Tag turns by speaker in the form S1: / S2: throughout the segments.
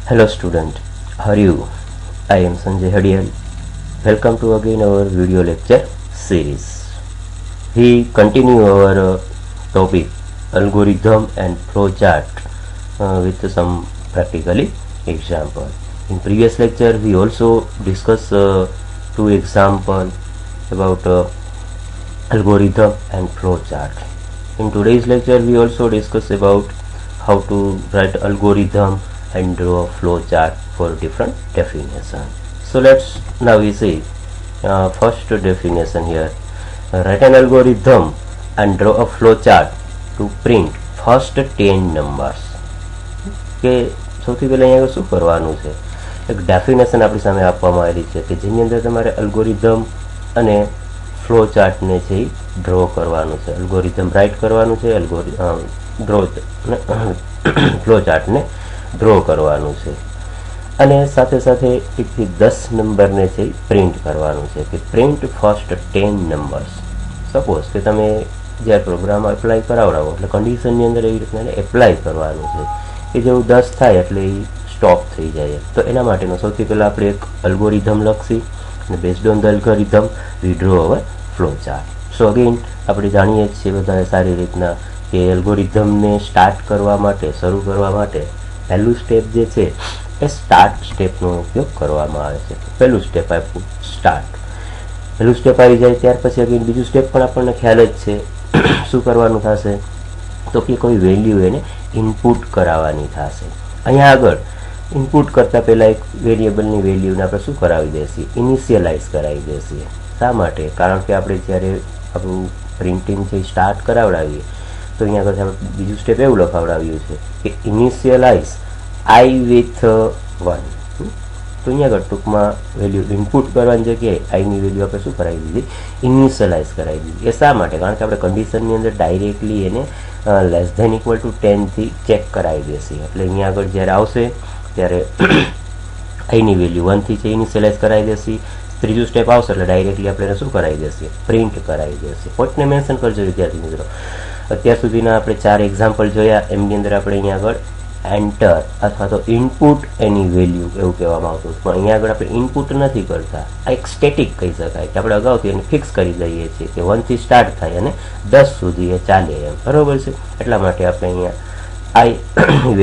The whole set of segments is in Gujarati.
S1: Hello student, how are you? I am Sanjay Hadial. Welcome to again our video lecture series. We continue our topic algorithm and flowchart with some practically example. In previous lecture we also discussed two example about algorithm and flowchart. In today's lecture we also discuss about how to write algorithm and draw a flow chart for different definition. So let's now we see first definition here. Write an algorithm and draw a flow chart to print first 10 numbers. કે સૌથી પહેલા અહીંયા શું કરવાનું છે, એક ડેફિનેશન આપણી સામે આપવામાં આવેલી છે કે જેની અંદર તમારે અલ્ગોરિધમ અને ફ્લો ચાર્ટને છે ડ્રો કરવાનું છે. અલ્ગોરિધમ રાઇટ કરવાનું છે, ડ્રો ફ્લો ચાર્ટને ડ્રો કરવાનું છે અને સાથે સાથે 1 થી 10 નંબરને છે પ્રિન્ટ કરવાનું છે કે પ્રિન્ટ ફર્સ્ટ 10 નંબર્સ. સપોઝ કે તમે જ્યારે પ્રોગ્રામ એપ્લાય કરાવડાવો એટલે કન્ડિશનની અંદર એવી રીતના એપ્લાય કરવાનું છે કે જેવું 10 થાય એટલે એ સ્ટોપ થઈ જાય. તો એના માટેનો સૌથી પહેલાં આપણે એક અલ્ગોરિધમ લખશી અને based on the algorithm we draw our flow chart. So again આપણે જાણીએ છીએ બધા સારી રીતના કે એલ્ગોરિધમને સ્ટાર્ટ કરવા માટે, શરૂ કરવા માટે પહેલું સ્ટેપ જે છે એ સ્ટાર્ટ સ્ટેપનો ઉપયોગ કરવામાં આવે છે. પહેલું સ્ટેપ આપ્યું સ્ટાર્ટ, પહેલું સ્ટેપ આવી જાય ત્યાર પછી અગેન બીજું સ્ટેપ પણ આપણને ખ્યાલ જ છે. શું કરવાનું થશે તો કે કોઈ વેલ્યુ એને ઇનપુટ કરાવવાની થશે. અહીંયા આગળ ઇનપુટ કરતાં પહેલાં એક વેરિયેબલની વેલ્યુને આપણે શું કરાવી દઈશું, ઇનિશિયલાઇઝ કરાવી દઈશું. શા માટે? કારણ કે આપણે જ્યારે આપણું પ્રિન્ટિંગ છે સ્ટાર્ટ કરાવડાવીએ તો અહીંયા આગળ આપણે બીજું સ્ટેપ એવું લખાવડાવ્યું છે કે ઇનિશિયલાઇઝ આઈ વિથ 1. તો અહીંયા આગળ ટૂંકમાં વેલ્યુ ઇનપુટ કરવાની જગ્યાએ આઈની વેલ્યુ આપણે શું કરાવી દીધી, ઇનિશિયલાઇઝ કરાવી દીધી. એ શા માટે? કારણ કે આપણે કન્ડિશનની અંદર ડાયરેક્ટલી એને લેસ ધેન ઇક્વલ ટુ 10થી ચેક કરાવી દેશે. એટલે અહીંયા આગળ જ્યારે આવશે ત્યારે આઈની વેલ્યુ 1થી છે ઇનિશિયલાઇઝ કરાવી દેશે. ત્રીજું સ્ટેપ આવશે એટલે ડાયરેક્ટલી આપણે એને શું કરાવી દેશે, પ્રિન્ટ કરાવી દેશે. પોઈન્ટને મેન્શન કરજો વિદ્યાર્થી મિત્રો. અત્યાર સુધીના આપણે 4 એક્ઝામ્પલ જોયા, એમની અંદર આપણે અહીંયા આગળ એન્ટર અથવા તો ઇનપુટ એની વેલ્યુ એવું કહેવામાં આવતું, પણ અહીંયા આગળ આપણે ઇનપુટ નથી કરતા. આ એક સ્ટેટિક કહી શકાય કે આપણે અગાઉથી એને ફિક્સ કરી દઈએ છીએ કે 1થી સ્ટાર્ટ થાય અને 10 સુધી એ ચાલે એમ, બરોબર છે. એટલા માટે આપણે અહીંયા આઈ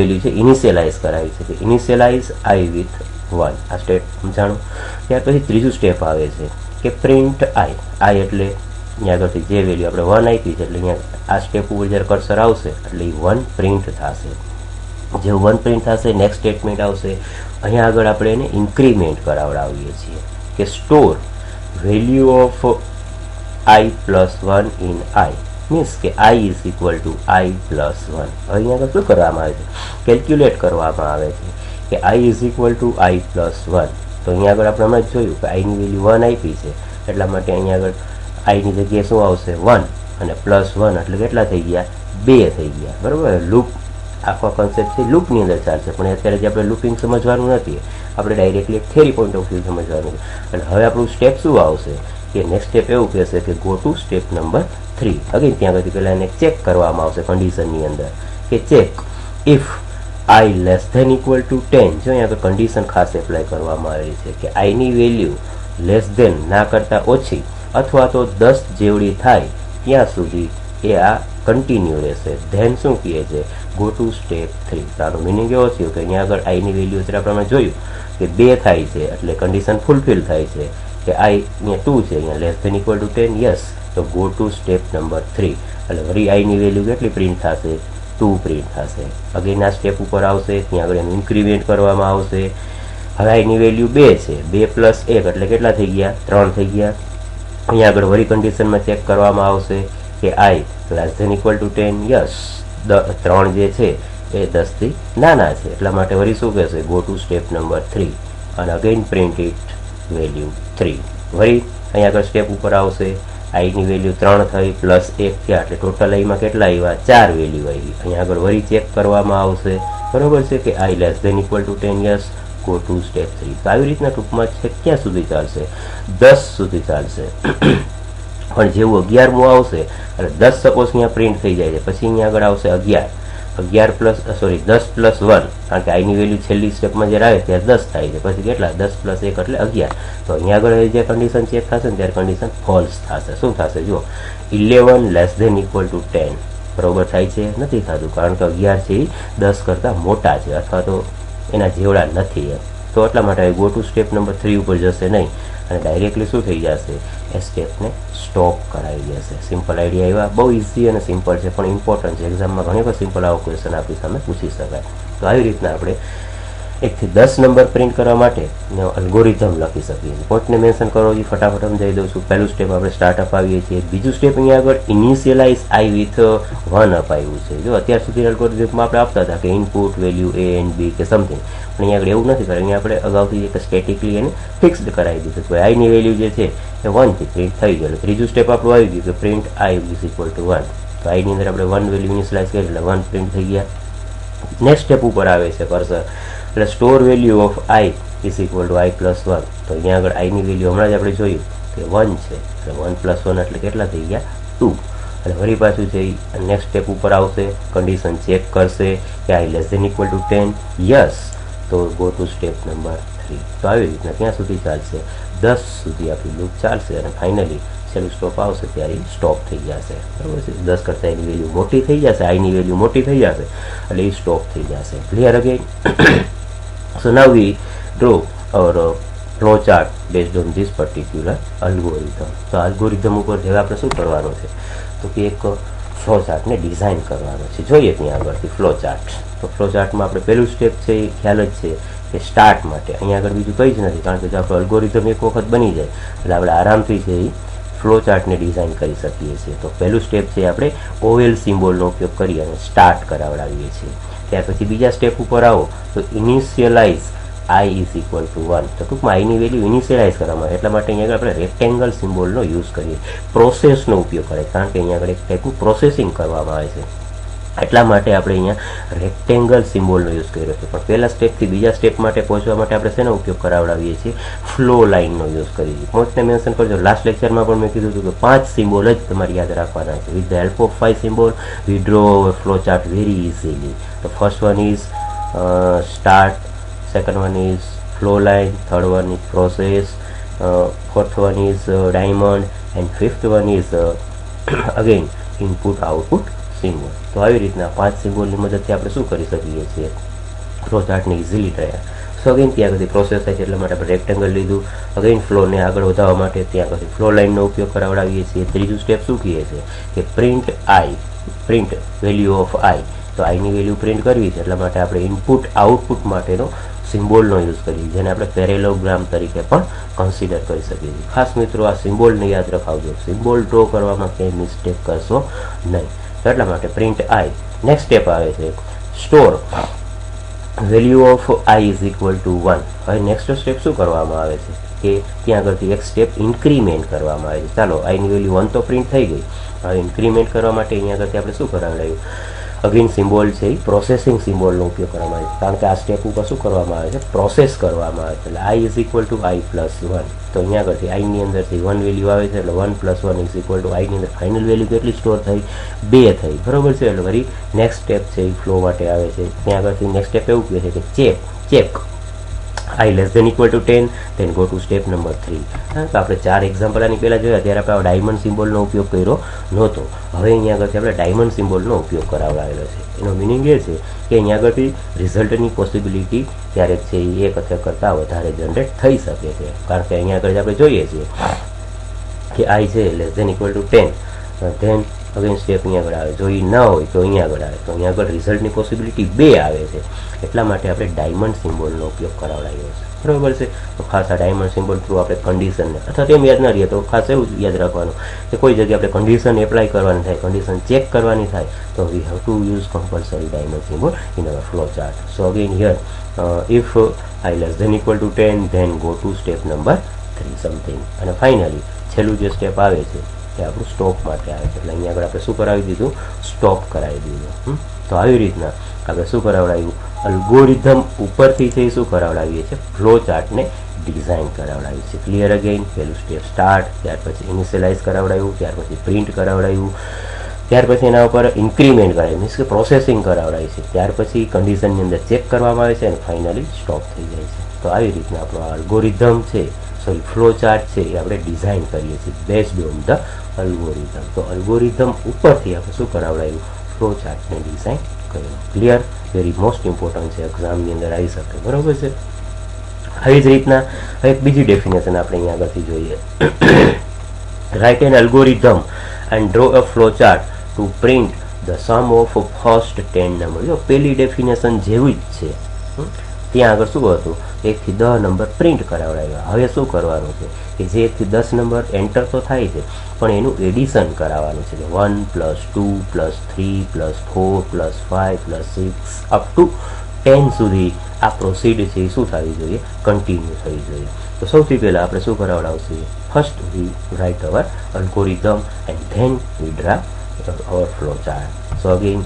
S1: વેલ્યુ છે ઇનિશિયલાઇઝ કરાવી છે કે ઇનિશિયલાઇઝ આઈ વિથ 1. આ સ્ટેપ સમજાણું. ત્યાર પછી ત્રીજું સ્ટેપ આવે છે કે પ્રિન્ટ આઈ. આઈ એટલે અહીંયા આગળથી જે વેલ્યુ આપણે 1 આપી છે એટલે અહીંયા આ સ્ટેપ ઉપર જ્યારે કર્સર આવશે એટલે એ 1 પ્રિન્ટ થશે. જે 1 પ્રિન્ટ થશે નેક્સ્ટ સ્ટેટમેન્ટ આવશે. અહીંયા આગળ આપણે એને ઇન્ક્રીમેન્ટ કરાવડાવીએ છીએ કે store value of I plus 1 in I, means કે I is equal to I plus 1. અહીંયા આગળ શું કરવામાં આવે છે, કેલ્ક્યુલેટ કરવામાં આવે છે કે I is equal to I plus 1. તો અહીંયા આગળ આપણે હમણાં જોયું કે આઈની વેલ્યુ 1 આપી છે એટલા માટે અહીંયા આગળ આઈની જગ્યાએ શું આવશે 1 અને પ્લસ 1 એટલે કેટલા થઈ ગયા, 2 થઈ ગયા, બરાબર. લૂપ આખો કોન્સેપ્ટ છે લૂપની અંદર ચાલશે, પણ અત્યારે જે આપણે લૂપિંગ સમજવાનું નથી, આપણે ડાયરેક્ટલી એક થિયરી પોઈન્ટ ઓફ વ્યૂ સમજવાનું છે. અને હવે આપણું સ્ટેપ શું આવશે કે નેક્સ્ટ સ્ટેપ એવું કહેશે કે go to step number 3. Again ત્યાં પછી પહેલાં એને ચેક કરવામાં આવશે કન્ડિશનની અંદર કે check if I less than equal to 10. જો અહીંયા આગળ કન્ડિશન ખાસ એપ્લાય કરવામાં આવેલી છે કે આઈની વેલ્યુ લેસ ધેન ના કરતાં ઓછી અથવા તો 10 જેવડી થાય ત્યાં સુધી એ આ કન્ટિન્યુ રહેશે. ધેન શું કહે છે, ગો ટુ સ્ટેપ 3. આનો મિનિંગ એવો થયો કે અહીંયા આગળ આઈની વેલ્યુ અત્યારે આપણે જોયું કે 2 થાય છે એટલે કન્ડિશન ફૂલફિલ થાય છે કે આઈ અહીંયા 2 છે, અહીંયા less than equal to 10, yes. તો ગો ટુ સ્ટેપ નંબર 3 એટલે વળી આઈની વેલ્યુ કેટલી પ્રિન્ટ થશે, 2 પ્રિન્ટ થશે. અગેન આ સ્ટેપ ઉપર આવશે, ત્યાં આગળ એનું ઇન્ક્રીમેન્ટ કરવામાં આવશે. હવે આઈની વેલ્યુ 2 છે, 2 પ્લસ 1 એટલે કેટલા થઈ ગયા, 3 થઈ ગયા. અહીંયા આગળ વળી કન્ડિશનમાં ચેક કરવામાં આવશે કે I less than equal to 10, yes. 3 જે છે એ 10થી નાના છે એટલા માટે વળી શું કહેશે, ગો ટુ સ્ટેપ નંબર 3 અને અગેન પ્રિન્ટ ઇટ વેલ્યુ 3. વળી અહીંયા આગળ સ્ટેપ ઉપર આવશે, આઈની વેલ્યુ 3 થઈ પ્લસ 1 થયા એટલે ટોટલ આઈમાં કેટલા આવ્યા, 4 વેલ્યુ આવી. અહીંયા આગળ વળી ચેક કરવામાં આવશે, બરોબર છે કે I less than equal to 10, yes. Go to step 3. તો આવી રીતના ટૂંકમાં છે ક્યાં સુધી ચાલશે, 10 સુધી ચાલશે. પણ જેવું 11મું આવશે એટલે 10 સપોઝ અહીંયા પ્રિન્ટ થઈ જાય છે, પછી અહીંયા આગળ આવશે 11 10 પ્લસ 1, કારણ કે આઈની વેલ્યુ છેલ્લી સ્ટેપમાં જ્યારે આવે ત્યારે 10 થાય છે, પછી કેટલા 10 પ્લસ 1 એટલે 11. તો અહીંયા આગળ જે કન્ડિશન ચેક થશે ને ત્યારે કન્ડિશન ફોલ્સ થશે. શું થશે જુઓ, 11 લેસ ધેન ઇક્વલ ટુ 10 બરોબર થાય છે? નથી થતું, કારણ કે 11 છે એ 10 કરતાં મોટા છે અથવા તો એના જેવડા નથી એમ. તો એટલા માટે ગો ટુ સ્ટેપ નંબર 3 ઉપર જશે નહીં અને ડાયરેક્ટલી શું થઈ જશે, એ સ્ટેપને સ્ટોપ કરાવી દેશે. સિમ્પલ આઈડિયા એવા બહુ ઇઝી અને સિમ્પલ છે, પણ ઇમ્પોર્ટન્ટ છે. એક્ઝામમાં ઘણી વખત સિમ્પલ આવો ક્વેશ્ચન આપણી સામે પૂછી શકાય. તો આવી રીતના આપણે 1 થી 10 નંબર પ્રિન્ટ કરવા માટે અલ્ગોરિધમ લખી શકીએ છીએ. પોઈન્ટને મેન્શન કરો જે ફટાફટ સમજાવી દઉં છું. પહેલું સ્ટેપ આપણે સ્ટાર્ટઅપ આવીએ છીએ. બીજું સ્ટેપ અહીંયા આગળ ઇનિશિયલાઇઝ આઈ વિથ 1 અપ આવ્યું છે. જો અત્યાર સુધી અલ્ગોરિધમમાં આપણે આપતા હતા કે ઇનપુટ વેલ્યુ એ એન્ડ બી કે સમથિંગ, પણ અહીંયા આગળ એવું નથી કરે. અહીંયા આપણે અગાઉથી એક સ્ટેટિકલી એને ફિક્સ્ડ કરાવી દીધું કે આઈની વેલ્યુ જે છે એ 1 થી પ્રિન્ટ થઈ ગયેલું. ત્રીજું સ્ટેપ આપણું આવી ગયું કે print I is equal to 1. તો આઈની અંદર આપણે 1 વેલ્યુ ઇનિશિયલાઇઝ કરી એટલે 1 પ્રિન્ટ થઈ ગયા. નેક્સ્ટ સ્ટેપ ઉપર આવે છે કર્સર, એટલે store value of I is equal to I plus 1. તો અહીંયા આગળ આઈની વેલ્યુ હમણાં જ આપણે જોયું કે 1 છે, એટલે 1 પ્લસ 1 એટલે કેટલા થઈ ગયા 2. એટલે ફરી પાછું છે નેક્સ્ટ સ્ટેપ ઉપર આવશે, કન્ડિશન ચેક કરશે કે I less than equal to 10, yes, તો ગો ટુ સ્ટેપ નંબર 3. તો આવી રીતના ત્યાં સુધી ચાલશે, 10 સુધી આપણી લૂપ ચાલશે અને ફાઇનલી છેલ્લું સ્ટોપ આવશે ત્યારે સ્ટોપ થઈ જશે. બરાબર છે? 10 કરતાં એની વેલ્યુ મોટી થઈ જશે, આઈની વેલ્યુ મોટી થઈ જશે એટલે એ સ્ટોપ થઈ જશે. Clear again? So now we draw our flow chart based on this particular algorithm. તો algorithm ઉપર હવે આપણે શું કરવાનું છે તો કે એક ફ્લો ચાર્ટને ડિઝાઇન કરવાનો છે. જોઈએ ત્યાં આગળથી ફ્લો ચાર્ટ. તો ફ્લો ચાર્ટમાં આપણે પહેલું સ્ટેપ છે એ ખ્યાલ જ છે કે સ્ટાર્ટ માટે. અહીંયા આગળ બીજું કંઈ જ નથી, કારણ કે જો આપણો અલ્ગોરિધમ એક વખત બની જાય એટલે આપણે આરામથી છે એ ફ્લો ચાર્ટને ડિઝાઇન કરી શકીએ છીએ. તો પહેલું સ્ટેપ છે આપણે OL સિમ્બોલનો ઉપયોગ કરી અને સ્ટાર્ટ કરાવડાવીએ છીએ. ત્યાર પછી બીજા સ્ટેપ ઉપર આવો તો initialize I is equal to 1. તો ટૂંકમાં આઈની વેલ્યુ ઇનિશિયલાઇઝ કરવામાં આવે એટલા માટે અહીંયા આગળ આપણે રેક્ટેંગલ સિમ્બોલનો યુઝ કરીએ, પ્રોસેસનો ઉપયોગ કરીએ, કારણ કે અહીંયા આગળ એક ટાઈપનું પ્રોસેસિંગ કરવામાં આવે છે એટલા માટે આપણે અહીંયા રેક્ટેંગલ સિમ્બોલનો યુઝ કર્યો છે. પણ પહેલા સ્ટેપથી બીજા સ્ટેપ માટે પહોંચવા માટે આપણે શેનો ઉપયોગ કરાવડાવીએ છીએ, ફ્લો લાઇનનો યુઝ કરીએ છીએ. પોઈન્ટને મેન્શન કરજો. લાસ્ટ લેક્ચરમાં પણ મેં કીધું હતું કે 5 સિમ્બોલ જ તમારે યાદ રાખવાના છે. With the help of 5 symbol we draw flow chart very easily. તો first one is start, second one is flow line, third one is process, fourth one is diamond and fifth one is again input output symbol. તો આવી રીતના 5 સિમ્બોલની મદદથી આપણે શું કરી શકીએ છીએ, ફ્લો ચાર્ટને ઇઝીલી ટ્રાય. સો અગેન ત્યાં આગળથી પ્રોસેસ થાય છે એટલા માટે આપણે રેક્ટેંગલ લીધું. અગેન ફ્લોને આગળ વધારવા માટે ત્યાં આગળથી ફ્લો લાઇનનો ઉપયોગ કરાવડાવીએ છીએ. ત્રીજું સ્ટેપ શું કહીએ છીએ કે print I, print value of I. તો આઈની વેલ્યુ પ્રિન્ટ કરવી છે એટલા માટે આપણે ઇનપુટ આઉટપુટ માટેનો સિમ્બોલનો યુઝ કરીએ, જેને આપણે પેરેલોગ્રામ તરીકે પણ કન્સિડર કરી શકીએ છીએ. ખાસ મિત્રો આ સિમ્બોલને યાદ રખાવજો, સિમ્બોલ ડ્રો કરવામાં ક્યાંય મિસ્ટેક કરશો નહીં. એટલા માટે પ્રિન્ટ આઈ. નેક્સ્ટ સ્ટેપ આવે છે store value of I is equal to 1. હવે નેક્સ્ટ સ્ટેપ શું કરવામાં આવે છે કે ત્યાં આગળથી એક સ્ટેપ ઇન્ક્રીમેન્ટ કરવામાં આવે છે. ચાલો આઈની વેલ્યુ 1 તો પ્રિન્ટ થઈ ગઈ, હવે ઇન્ક્રીમેન્ટ કરવા માટે અહીંયા આગળથી આપણે શું કરાવડાવ્યું, અગેન સિમ્બોલ છે એ પ્રોસેસિંગ સિમ્બોલનો ઉપયોગ કરવામાં આવે છે, કારણ કે આ સ્ટેપ ઉપર શું કરવામાં આવે છે, પ્રોસેસ કરવામાં આવે છે. એટલે આઈ is equal to I plus 1. તો અહીંયા આગળથી આઈની અંદરથી 1 વેલ્યુ આવે છે એટલે 1 પ્લસ 1 ઇઝ ઇક્વલ ટુ આઈની અંદર ફાઇનલ વેલ્યુ કેટલી સ્ટોર થઈ, 2 થઈ. બરોબર છે? એટલે વળી નેક્સ્ટ સ્ટેપ છે એ ફ્લો માટે આવે છે. ત્યાં આગળથી નેક્સ્ટ સ્ટેપ એવું કહે છે કે check I less than equal to 10, then go to step number 3. તો આપણે 4 એક્ઝામ્પલ આની પહેલાં જોયા ત્યારે આપણે ડાયમંડ સિમ્બોલનો ઉપયોગ કર્યો નહોતો. હવે અહીંયા આગળથી આપણે ડાયમંડ સિમ્બોલનો ઉપયોગ કરાવડાવેલો છે. એનો મિનિંગ એ છે કે અહીંયા આગળથી રિઝલ્ટની પોસિબિલિટી ક્યારેક છે એ એક અથવા કરતાં વધારે જનરેટ થઈ શકે છે, કારણ કે અહીંયા આગળ આપણે જોઈએ છીએ કે આઈ છે less than equal to 10, then again step અહીંયા આગળ આવે. જો એ ના હોય તો અહીંયા આગળ આવે, તો અહીંયા આગળ રિઝલ્ટની પોસિબિલિટી 2 આવે છે. એટલા માટે આપણે ડાયમંડ સિમ્બોલનો ઉપયોગ કરાવડાવ્યો છે. બરાબર છે? તો ખાસ આ ડાયમંડ સિમ્બોલ થ્રુ આપણે કન્ડિશનને અથવા તેમ યાદ ના રહીએ તો ખાસ એવું યાદ રાખવાનું કે કોઈ જગ્યાએ આપણે કન્ડિશન એપ્લાય કરવાની થાય, કન્ડિશન ચેક કરવાની થાય તો we have to use compulsory diamond symbol in our flow chart. So again here if I less than equal to 10, then go to step number 3 something. અને ફાઇનલી છેલ્લું જે સ્ટેપ આવે છે એ આપણું સ્ટોપ માટે આવે છે. એટલે અહીંયા આગળ આપણે શું કરાવી દીધું, સ્ટોપ કરાવી દીધું. તો આવી રીતના આપણે શું કરાવડાવ્યું, અલ્ગોરિધમ ઉપરથી છે શું કરાવડાવીએ છીએ, ફ્લો ચાર્ટને ડિઝાઇન કરાવડાવી છે. Clear again? પહેલું સ્ટેપ સ્ટાર્ટ, ત્યાર પછી ઇનિશિયલાઇઝ કરાવડાવ્યું, ત્યાર પછી પ્રિન્ટ કરાવડાવ્યું, ત્યાર પછી એના ઉપર ઇન્ક્રીમેન્ટ કરાય, મીન્સ કે પ્રોસેસિંગ કરાવડાય છે, ત્યાર પછી કન્ડિશનની અંદર ચેક કરવામાં આવે છે અને ફાઇનલી સ્ટોપ થઈ જાય છે. તો આવી રીતના આપણો અલ્ગોરિધમ છે, સોરી ફ્લો ચાર્ટ છે, એ આપણે ડિઝાઇન કરીએ છીએ બેઝડ ઓન ધ અલ્ગોરિધમ. તો અલ્ગોરિધમ ઉપરથી આપણે શું કરાવડાયું, ફ્લો ચાર્ટને ડિઝાઇન કર્યું. ક્લિયર? વેરી મોસ્ટ ઇમ્પોર્ટન્ટ છે, એક્ઝામની અંદર આવી શકે. બરાબર છે. આવી જ રીતના એક બીજી ડેફિનેશન આપણે અહીંયા આગળથી જોઈએ. Write an algorithm and draw a flow chart to print the sum of first 10 number. જો પેલી ડેફિનેશન જેવી જ છે, ત્યાં આગળ શું હતું, 1 થી 10 નંબર પ્રિન્ટ કરાવડાવ્યા. હવે શું કરવાનું છે કે જે 1 થી 10 નંબર એન્ટર તો થાય છે, પણ એનું એડિશન કરાવવાનું છે. 1 + 2 + 3 + 4 + 5 + 6 અપ ટુ 10 સુધી આ પ્રોસીડ છે એ શું થવી જોઈએ, કન્ટિન્યુ થવી જોઈએ. તો સૌથી પહેલાં આપણે શું કરાવડાવશું, first we write our algorithm and then we draw our flow chart. So again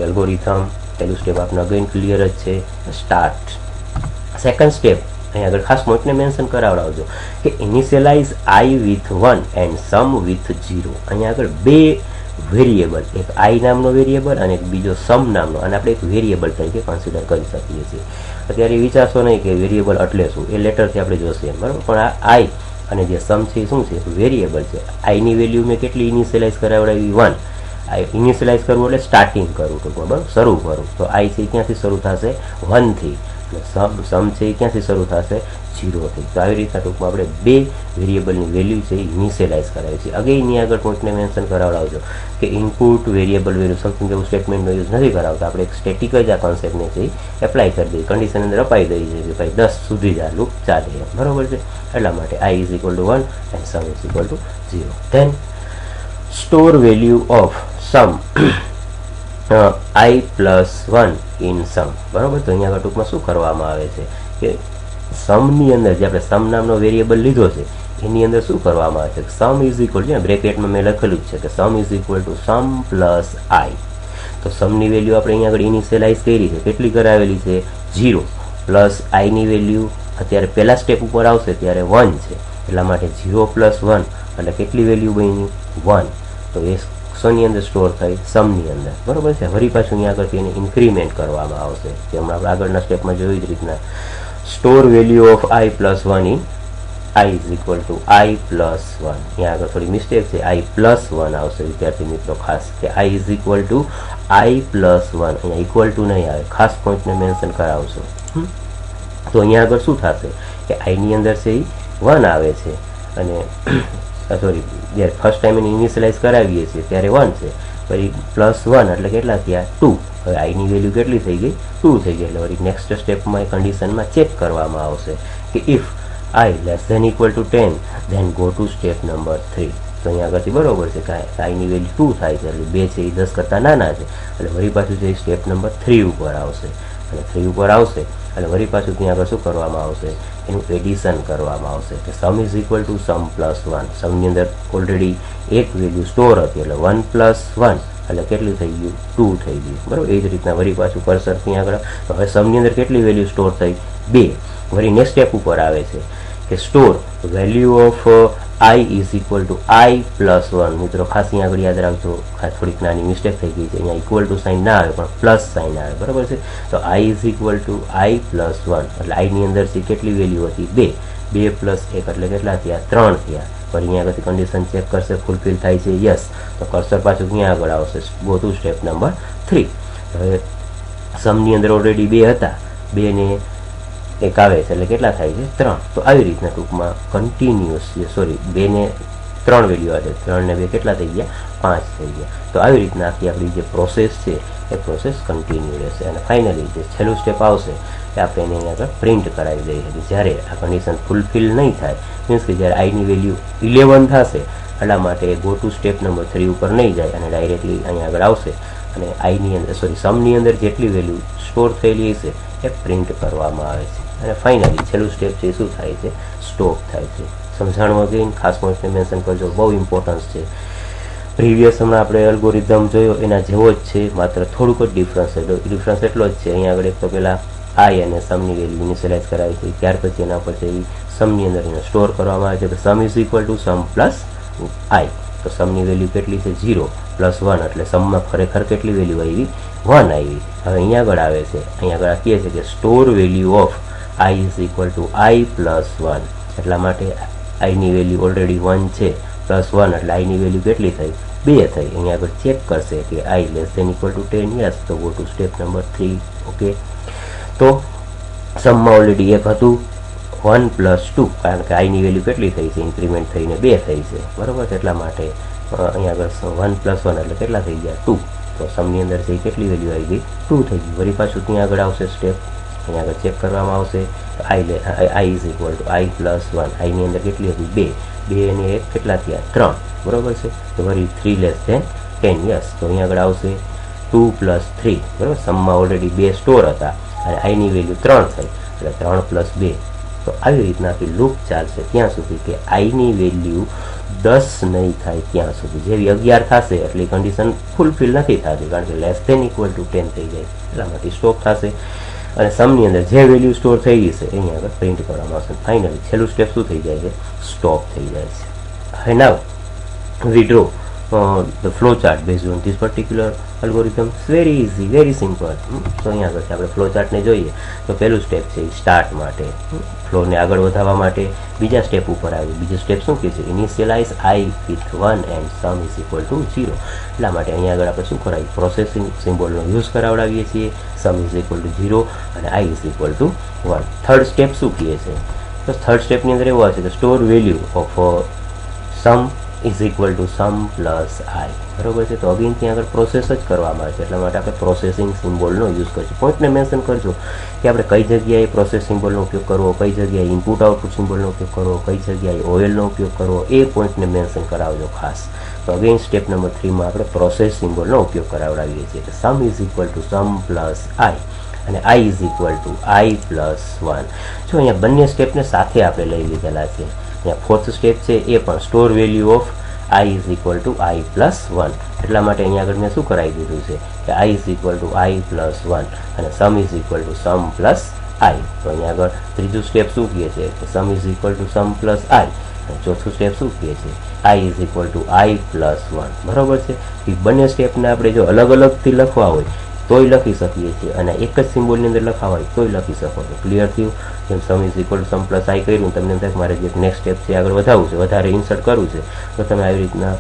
S1: algorithm પહેલું સ્ટેપ આપણે અગેન ક્લિયર જ છે, સ્ટાર્ટ. સેકન્ડ સ્ટેપ અહીંયા આગળ ખાસ પોઈન્ટને મેન્શન કરાવડાવજો કે initialize i with 1 and sum with 0. અહીંયા આગળ બે વેરિયેબલ, એક આઈ નામનો વેરિયેબલ અને એક બીજો સમ નામનો, અને આપણે એક વેરિયેબલ તરીકે કન્સિડર કરી શકીએ છીએ. અત્યારે વિચારશો નહીં કે વેરિયેબલ એટલે શું, એ લેટરથી આપણે જોશે, બરાબર. પણ આ આઈ અને જે સમ છે શું છે, વેરિયેબલ છે. આઈની વેલ્યુ મેં કેટલી ઇનિશિયલાઇઝ કરાવડાવી, 1. આઈ ઇનિશિયલાઇઝ કરવું એટલે સ્ટાર્ટિંગ કરવું, ટૂંકમાં બરાબર, શરૂ કરવું. તો આઈ છે ક્યાંથી શરૂ થશે, 1 થી. સમ છે એ ક્યાંથી શરૂ થશે, 0 થી. તો આવી રીતના ટૂંકમાં આપણે બે વેરિયેબલની વેલ્યુ છે ઇનિશિયલાઇઝ કરાવી છે. અગેન આગળ પોઈન્ટને મેન્શન કરાવડાવજો કે ઇનપુટ વેરિયેબલ વેલ્યુ સમથિંગ જેવું સ્ટેટમેન્ટનો યુઝ નથી કરાવતા. આપણે એક સ્ટેટિક જ આ કોન્સેપ્ટને છે એપ્લાય કરી દઈએ, કન્ડિશન અંદર અપાઈ દઈએ છીએ કે ભાઈ 10 સુધી જ આ લૂપ ચાલે, બરાબર છે. એટલા માટે i = 1 એન્ડ sum = 0. Then store value of sum i + 1 in sum. બરાબર. તો અહીંયા આગળ ટૂંકમાં શું કરવામાં આવે છે કે સમની અંદર જે આપણે સમ નામનો વેરિયેબલ લીધો છે એની અંદર શું કરવામાં આવે છે, સમ = બ્રેકેટમાં મેં લખેલું જ છે કે સમ = સમ પ્લસ i. તો સમની વેલ્યુ આપણે અહીંયા આગળ ઇનિશિયલાઇઝ કરી છે, કેટલી કરાવેલી છે, 0, પ્લસ આઈની વેલ્યુ અત્યારે પહેલા સ્ટેપ ઉપર આવશે ત્યારે 1 છે, એટલા માટે 0 + 1 એટલે કેટલી વેલ્યુ બની, 1. તો એ ની અંદર સ્ટોર થઈ સમની અંદર, બરોબર છે. વળી પાછું અહીંયા આગળથી એને ઇન્ક્રીમેન્ટ કરવામાં આવશે, જે હમણાં આપણે આગળના સ્ટેપમાં જોઈ જ રીતના store value of i + 1 in i = i + 1. અહીંયા આગળ થોડી મિસ્ટેક છે, i + 1 આવશે વિદ્યાર્થી મિત્રો, ખાસ કે i = i + 1, અહીંયા ઇક્વલ ટુ નહીં આવે, ખાસ પોઈન્ટને મેન્શન કરાવશો. તો અહીંયા આગળ શું થશે કે i ની અંદર છે એ 1 આવે છે, અને સોરી જ્યારે ફર્સ્ટ ટાઈમ એને ઇનિશિયલાઇઝ કરાવીએ છીએ ત્યારે 1 છે, પછી +1 એટલે કેટલા થયા, 2. હવે આઈની વેલ્યુ કેટલી થઈ ગઈ, 2 થઈ ગઈ. એટલે વળી નેક્સ્ટ સ્ટેપમાં એ કન્ડિશનમાં ચેક કરવામાં આવશે કે if i ≤ 10 then go to step number 3. તો અહીંયા આગળથી બરોબર છે કે આઈની વેલ્યુ 2 થાય છે, એટલે 2 છે એ 10 કરતાં નાના છે, એટલે વળી પાછું છે સ્ટેપ નંબર 3 ઉપર આવશે, અને 3 ઉપર આવશે એટલે વળી પાછું ત્યાં આગળ શું કરવામાં આવશે, એનું એડિશન કરવામાં આવશે કે સમ = સમ પ્લસ 1. સમની અંદર ઓલરેડી એક વેલ્યુ સ્ટોર હતી, એટલે 1 + 1 એટલે કેટલું થઈ ગયું, 2 થઈ ગયું, બરાબર. એ જ રીતના વળી પાછું કર્સર ત્યાં આગળ, હવે સમની અંદર કેટલી વેલ્યુ સ્ટોર થઈ, 2. વળી નેક્સ્ટ સ્ટેપ ઉપર આવે છે કે store value of i = i + 1. મિત્રો ખાસ અહીંયા આગળ યાદ રાખજો, થોડીક નાની મિસ્ટેક થઈ ગઈ છે, અહીંયા ઇક્વલ ટુ સાઇન ના આવે પણ પ્લસ સાઇન આવે, બરાબર છે. તો i = i + 1 એટલે i ની અંદર કેટલી વેલ્યુ હતી, 2. 2 + 1 એટલે કેટલા થયા, 3 થયા. પણ અહીંયા આગળથી કન્ડિશન ચેક કરશે, ફૂલફિલ થાય છે, યસ. તો કર્સર પાછું ક્યાં આગળ આવશે, ગો ટુ સ્ટેપ નંબર 3. હવે સમની અંદર ઓલરેડી 2 હતા, 2 ને 1 આવે છે એટલે કેટલા થાય છે, 3. તો આવી રીતના ટૂંકમાં કન્ટિન્યુઅસ, સોરી 2 ને 3 વેલ્યુ આવે છે, 3 ને 2 કેટલા થઈ ગયા, 5 થઈ ગયા. તો આવી રીતના આખી આપણી જે પ્રોસેસ છે એ પ્રોસેસ કન્ટિન્યુ રહેશે, અને ફાઇનલી જે છેલ્લું સ્ટેપ આવશે એ આપણે એને અહીંયા આગળ પ્રિન્ટ કરાવી દઈએ છીએ. જ્યારે આ કન્ડિશન ફૂલફિલ નહીં થાય, મીન્સ કે જ્યારે આઈની વેલ્યુ 11 થશે, એટલા માટે ગો ટુ સ્ટેપ નંબર 3 ઉપર નહીં જાય અને ડાયરેક્ટલી અહીંયા આગળ આવશે, અને આઈની અંદર સમની અંદર જેટલી વેલ્યુ સ્ટોર થયેલી હશે એ પ્રિન્ટ કરવામાં આવે છે, અને ફાઇનલી છેલ્લું સ્ટેપ છે શું થાય છે, સ્ટોપ થાય છે. સમજાણું અગેન ખાસ પોઈન્ટને મેન્શન કરજો, બહુ ઇમ્પોર્ટન્સ છે. પ્રીવિયસ હમણાં આપણે એલ્ગોરિધમ જોયો એના જેવો જ છે, માત્ર થોડુંક જ ડિફરન્સ એટલો જ છે. અહીંયા આગળ એક તો પહેલાં આઈ અને સમની વેલ્યુ ઇનિશિયલાઇઝ કરાવી છે, ત્યાર પછી એના પછી સમની અંદર એને સ્ટોર કરવામાં આવે છે કે સમ = સમ પ્લસ i. તો સમની વેલ્યુ કેટલી છે 0 પ્લસ 1 એટલે સમમાં ખરેખર કેટલી વેલ્યુ આવી 1 આવી. હવે અહીંયા આગળ આવે છે, અહીંયા આગળ કહે છે કે store value of i is equal to i plus 1. એટલા માટે આઈની વેલ્યુ ઓલરેડી 1 છે, પ્લસ 1 એટલે આઈની વેલ્યુ કેટલી થઈ 2 થઈ. અહીંયા આગળ ચેક કરશે કે i less than equal to 10, yes, તો go to step number 3. Okay, તો સમમાં ઓલરેડી 1 હતું, 1 પ્લસ 2, કારણ કે આઈની વેલ્યુ કેટલી થઈ છે ઇન્ક્રીમેન્ટ થઈને 2 થઈ છે, બરાબર છે. એટલા માટે અહીંયા આગળ 1 પ્લસ 1 એટલે કેટલા થઈ ગયા 2. તો સમની અંદર છે કેટલી વેલ્યુ આવી ગઈ 2 થઈ ગઈ. વળી પાછું ત્યાં આગળ આવશે સ્ટેપ, અહીંયા આગળ ચેક કરવામાં આવશે i is equal to i plus 1. આઈની અંદર કેટલી હતી 2 અને 1 કેટલા થયા 3, બરાબર છે. તો વળી 3 લેસ ધેન 10, યસ, તો અહીંયા આગળ આવશે 2 પ્લસ 3, બરાબર. સમમાં ઓલરેડી 2 સ્ટોર હતા અને આઈની વેલ્યુ 3 થઈ એટલે 3 પ્લસ 2. તો આવી રીતના આખી લૂપ ચાલશે ત્યાં સુધી કે આઈની વેલ્યુ 10 નહીં થાય ત્યાં સુધી. જેવી 11 થશે એટલે કન્ડિશન ફૂલફિલ નથી થતી, કારણ કે લેસ ધેન ઇક્વલ ટુ 10 થઈ જાય, એટલા માટે સ્ટોપ થશે. અને સમની અંદર જે વેલ્યુ સ્ટોર થઈ ગઈ છે અહીંયા આગળ પ્રિન્ટ કરવામાં આવશે. ફાઇનલી છેલ્લું સ્ટેપ શું થઈ જાય છે, સ્ટોપ થઈ જાય છે. હવે નાવ we draw the flow chart based on this particular algorithm. It's very easy, very simple. તો અહીંયા આગળ આપણે ફ્લો ચાર્ટને જોઈએ તો પહેલું સ્ટેપ છે સ્ટાર્ટ માટે, ફ્લોને આગળ વધારવા માટે. બીજા સ્ટેપ ઉપર આવી, બીજો સ્ટેપ શું કહે છે, initialize i with 1 and sum is equal to 0. એટલા માટે અહીંયા આગળ આપણે શું કરાવીએ, પ્રોસેસિંગ સિમ્બોલનો યુઝ કરાવડાવીએ છીએ. sum is equal to 0 અને i is equal to 1. Third step શું કહે છે, તો થર્ડ સ્ટેપની અંદર એવું આવશે કે store value of sum is equal to sum plus i, બરોબર છે. તો અગેન ત્યાં આગળ પ્રોસેસ જ કરવામાં આવે છે, એટલા માટે આપણે પ્રોસેસિંગ સિમ્બોલનો યુઝ કરીશું. પોઈન્ટને મેન્શન કરજો કે આપણે કઈ જગ્યાએ પ્રોસેસ સિમ્બોલનો ઉપયોગ કરવો, કઈ જગ્યાએ ઇનપુટ આઉટપુટ સિમ્બોલનો ઉપયોગ કરવો, કઈ જગ્યાએ ઓએલનો ઉપયોગ કરવો, એ પોઈન્ટને મેન્શન કરાવજો ખાસ. તો અગેન સ્ટેપ નંબર 3માં આપણે પ્રોસેસ સિમ્બોલનો ઉપયોગ કરાવડાવીએ છીએ. Sum is equal to sum plus i અને i is equal to i plus 1. જો અહીંયા બંને સ્ટેપને સાથે આપણે લઈ લીધેલા છે. અહીંયા ફોર્થ સ્ટેપ છે એ પણ store value of i is equal to i plus 1. એટલા માટે અહીંયા આગળ મેં શું કરાવી દીધું છે કે i is equal to i plus 1 અને sum is equal to sum plus i. તો અહીંયા આગળ ત્રીજું સ્ટેપ શું કહે છે કે sum is equal to sum plus i. અને ચોથું સ્ટેપ શું કહે છે, i is equal to i plus 1, બરાબર છે. એ બંને સ્ટેપને આપણે જો અલગ અલગથી લખવા હોય તોય લખી શકીએ છીએ અને એક જ સિમ્બોલની અંદર લખવા હોય તોય લખી શકો છો. ક્લિયર થયું? જેમ sum is equal to sum plus i કર્યું, તમને એમ થાય મારે જે નેક્સ્ટ સ્ટેપ છે આગળ વધારવું છે, વધારે ઇન્સર્ટ કરવું છે, તો તમે આવી રીતના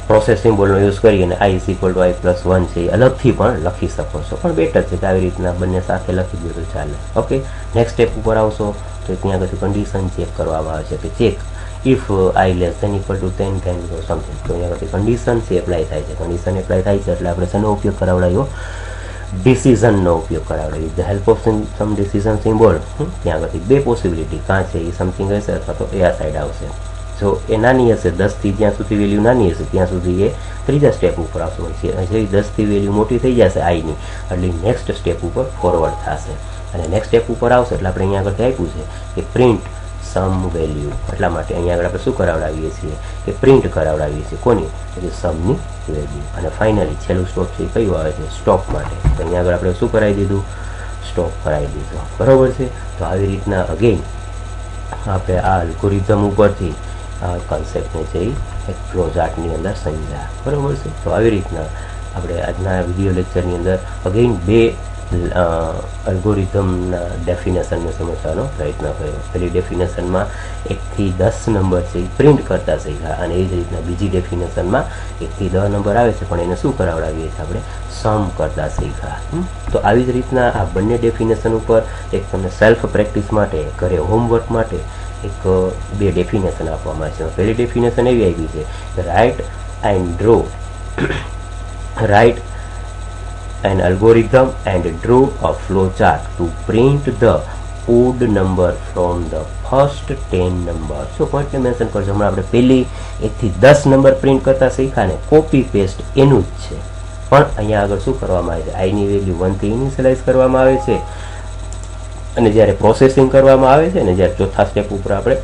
S1: પ્રોસેસ સિમ્બોલનો યુઝ કરી અને i is equal to i plus 1 છે એ અલગથી પણ લખી શકો છો. પણ બેટર છે કે આવી રીતના બંને સાથે લખી દો તો ચાલે. ઓકે, નેક્સ્ટ સ્ટેપ ઉપર આવશો તો ત્યાં આગળ કન્ડિશન ચેક કરવામાં આવે છે કે check if i less than equal to 10 can go something. તો અહીંયા આગળ કન્ડિશન છે એપ્લાય થાય છે. કન્ડિશન એપ્લાય થાય છે એટલે આપણે શેનો ઉપયોગ કરાવડાવ્યો, ડિસિઝનનો ઉપયોગ કરાવડાવ્યો. With the help of some decision symbol ત્યાં આગળથી બે પોસિબિલિટી કાં છે એ સમથિંગ હશે અથવા તો એ આ સાઈડ આવશે. જો એ નાની હશે 10થી જ્યાં સુધી વેલ્યુ નાની હશે ત્યાં સુધી એ ત્રીજા સ્ટેપ ઉપર આવશે. જેવી 10થી વેલ્યુ મોટી થઈ જશે આઈની એટલે નેક્સ્ટ સ્ટેપ ઉપર ફોરવર્ડ થશે અને નેક્સ્ટ સ્ટેપ ઉપર આવશે એટલે આપણે અહીંયા આગળ આપ્યું છે કે પ્રિન્ટ સમ વેલ્યુ. એટલા માટે અહીંયા આગળ આપણે શું કરાવડાવીએ છીએ કે પ્રિન્ટ કરાવડાવીએ છીએ કોની, એટલે સમની વેલ્યુ. અને ફાઇનલી છેલ્લું સ્ટોપ છે એ કયું આવે છે, સ્ટોપ માટે. તો અહીંયા આગળ આપણે શું કરાવી દીધું, સ્ટોપ કરાવી દીધું, બરાબર છે. તો આવી રીતના અગેન આપણે આ અલ્ગોરિધમ ઉપરથી આ કન્સેપ્ટને છે એક ફ્લો ચાર્ટની અંદર સમજ્યા, બરાબર છે. તો આવી રીતના આપણે આજના વિડીયો લેક્ચરની અંદર અગેન બે અલ્ગોરિધમના ડેફિનેશનને સમજવાનો પ્રયત્ન કર્યો. પહેલી ડેફિનેશનમાં 1 થી 10 નંબર છે એ પ્રિન્ટ કરતા શીખ્યા અને એ જ રીતના બીજી ડેફિનેશનમાં 1 થી 10 નંબર આવે છે પણ એને શું કરાવડાવીએ છીએ આપણે, સમ કરતા શીખ્યા. તો આવી જ રીતના આ બંને ડેફિનેશન ઉપર એક તમને સેલ્ફ પ્રેક્ટિસ માટે, ઘરે હોમવર્ક માટે એક બે ડેફિનેશન આપવામાં આવે છે. પહેલી ડેફિનેશન એવી આવી છે કે write and draw, write an algorithm and draw a flow chart to print the odd number from the first 10 numbers. So પોઈન્ટને મેન્શન કરજો. હમણાં આપણે પહેલી 1 થી 10 નંબર પ્રિન્ટ કરતા શીખ્યા ને કોપી પેસ્ટ એનું જ છે, પણ અહીંયા આગળ શું કરવામાં આવે છે, આઈની વેલ્યુ 1 થી ઇનિશિયલાઇઝ કરવામાં આવે છે અને જ્યારે પ્રોસેસિંગ કરવામાં આવે છે ને, જ્યારે ચોથા સ્ટેપ ઉપર આપણે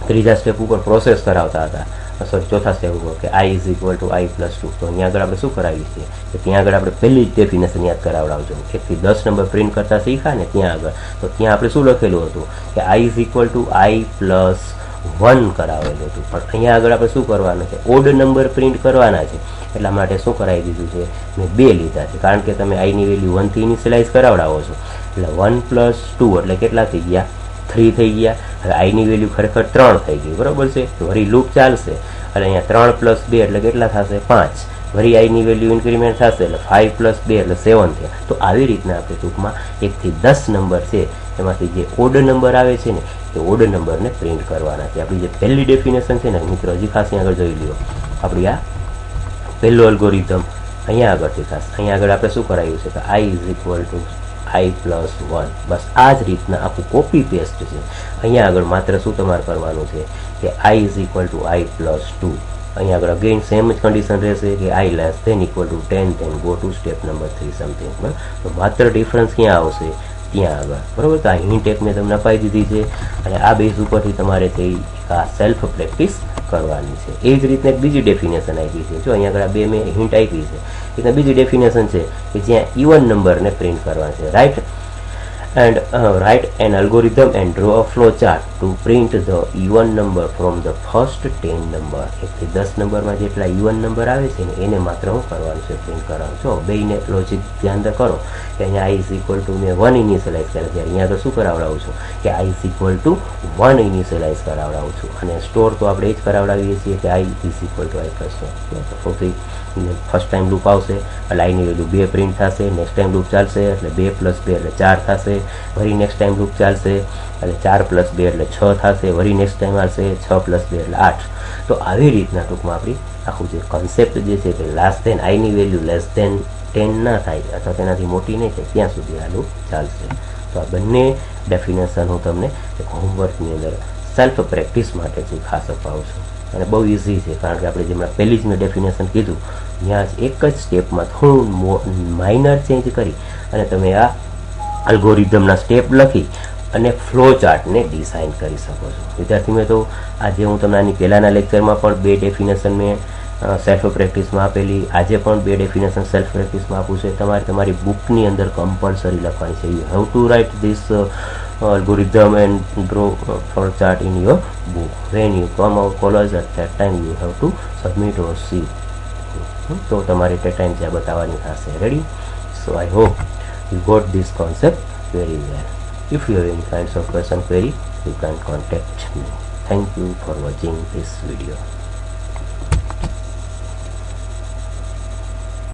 S1: ત્રીજા સ્ટેપ ઉપર પ્રોસેસ કરાવતા હતા, સોરી ચોથા સ્ટેપ ઉપર કે i is equal to i plus 2. તો અહીંયા આગળ આપણે શું કરાવીએ છીએ કે ત્યાં આગળ આપણે પહેલી જ ડેફિનેશન યાદ કરાવડાવજો. 1 થી 10 નંબર પ્રિન્ટ કરતા શીખ્યા ને ત્યાં આગળ, તો ત્યાં આપણે શું લખેલું હતું કે i is equal to i plus 1 કરાવેલું હતું, પણ અહીંયા આગળ આપણે શું કરવાનું છે, ઓડ નંબર પ્રિન્ટ કરવાના છે. એટલા માટે શું કરાવી દીધું છે, મેં 2 લીધા છે, કારણ કે તમે આઈની વેલ્યુ 1 થી ઇનિશિયલાઇઝ કરાવડાવો છો. એટલે 1 + 2 એટલે કેટલા થઈ ગયા, 3 થઈ ગયા. હવે આઈની વેલ્યુ ખરેખર 3 થઈ ગઈ, બરાબર છે. તો વળી લૂપ ચાલશે અને અહીંયા 3 + 2 એટલે કેટલા થશે, 5. વળી આઈની વેલ્યુ ઇન્ક્રીમેન્ટ થશે એટલે 5 + 2 એટલે 7 થયા. તો આવી રીતના આપણે ટૂંકમાં 1 થી 10 નંબર છે એમાંથી જે ઓડ નંબર આવે છે ને એ ઓડ નંબરને પ્રિન્ટ કરવાના છે. આપણી જે પહેલી ડેફિનેશન છે ને મિત્રો, હજી ખાસ આગળ જોઈ લ્યો. આપણી આ પહેલો અલ્ગોરિધમ અહીંયા આગળથી ખાસ અહીંયા આગળ આપણે શું કરાયું છે કે i = i + 1. બસ આ જ રીતના આખું કોપી પેસ્ટ છે. અહીંયા આગળ માત્ર શું તમારે કરવાનું છે કે i = i + 2. અહીંયા આગળ અગેન સેમ જ કન્ડિશન રહેશે કે i <= 10, then go to step number 3 something. તો માત્ર ડિફરન્સ ક્યાં આવશે, ત્યાં આગળ, બરાબર. તો આ હિન્ટ એક મેં તમને અપાઈ દીધી છે અને આ બેઝ ઉપરથી તમારે તે આ સેલ્ફ પ્રેક્ટિસ કરવાની છે. એ જ રીતના એક બીજી ડેફિનેશન આપી છે. જો અહીંયા આગળ આ 2 મેં હિન્ટ આપી છે. એટલે બીજી ડેફિનેશન છે કે જ્યાં ઇવન નંબરને પ્રિન્ટ કરવા છે, right. and write an algorithm and draw a flow chart to print the even number from the first 10 number. 1 થી 10 નંબરમાં જેટલા even નંબર આવે છે ને એને માત્ર હું કરવાનું છે, પ્રિન્ટ કરવાનું છે. બેયને લોજિક ધ્યાન કરો કે અહીંયા i મેં 1 ઇનિશિયલાઇઝ કરે છે, અહીંયા આગળ શું કરાવડાવું છું કે i 1 ઇનિશિયલાઇઝ કરાવડાવું છું. અને સ્ટોર તો આપણે એ જ કરાવડાવીએ છીએ કે i = i + 1. First time loop આવશે એટલે આઈની વેલ્યુ 2 પ્રિન્ટ થશે. નેક્સ્ટ ટાઈમ લૂપ ચાલશે એટલે 2 + 2 એટલે 4 થશે. વળી નેક્સ્ટ ટાઈમ લૂપ ચાલશે એટલે 4 + 2 એટલે 6 થશે. વળી નેક્સ્ટ ટાઈમ આવશે 6 + 2 એટલે 8. તો આવી રીતના ટૂંકમાં આપણી આખું જે કોન્સેપ્ટ જે છે કે આઈની વેલ્યુ <10 ના થાય અથવા તેનાથી મોટી નહીં થાય ત્યાં સુધી આ લૂપ ચાલશે. તો આ બંને ડેફિનેશન હું તમને એક હોમવર્કની અંદર સેલ્ફ પ્રેક્ટિસ માટે જે ખાસ અપાવું છું. અને બહુ ઇઝી છે, કારણ કે આપણે જેમણે પહેલી જ મેં ડેફિનેશન કીધું ત્યાં જ એક જ સ્ટેપમાં થોડું માઇનર ચેન્જ કરી અને તમે આ અલ્ગોરિધમના સ્ટેપ લખી અને ફ્લો ચાર્ટને ડિઝાઇન કરી શકો છો. વિદ્યાર્થી મિત્રો, આજે હું તમને આની પહેલાંના લેક્ચરમાં પણ 2 ડેફિનેશન મેં સેલ્ફ પ્રેક્ટિસમાં આપેલી, આજે પણ 2 ડેફિનેશન સેલ્ફ પ્રેક્ટિસમાં આપું છે. તમારે તમારી બુકની અંદર કમ્પલસરી લખવાની છે. You have to write this algorithm and draw flow chart in your book. When you come out college, at that time you have to submit or see. તો તમારે તે ટાઈમ ત્યાં બતાવવાની થશે. Ready? So I hope you got this concept very well. If you have any kinds of question query, you can contact me. Thank you for watching this video.